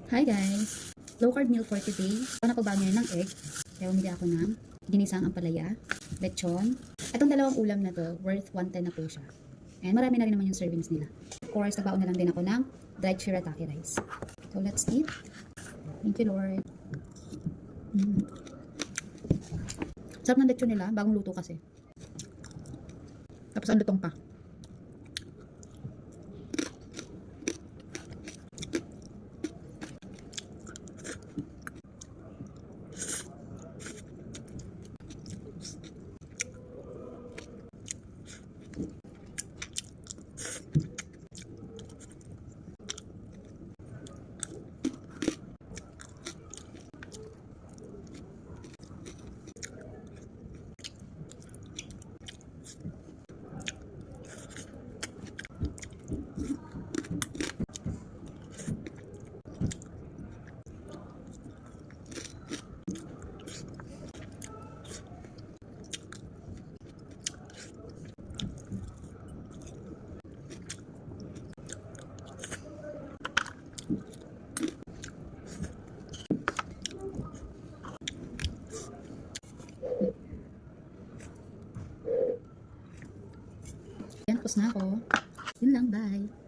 Hi guys! Low carb meal for today. Ako napagbago ngayon ng egg. Kaya umili ako ng ginisang ampalaya, lechon. Itong dalawang ulam na to, worth 110 na po siya. And marami na rin naman yung servings nila. Of course, nagbaon na lang din ako ng dried shirataki rice. So let's eat. Thank you Lord. Sarap ng lechon nila, bagong luto kasi. Tapos ang lutong pa. Yan, tapos na ako. Yun lang, bye.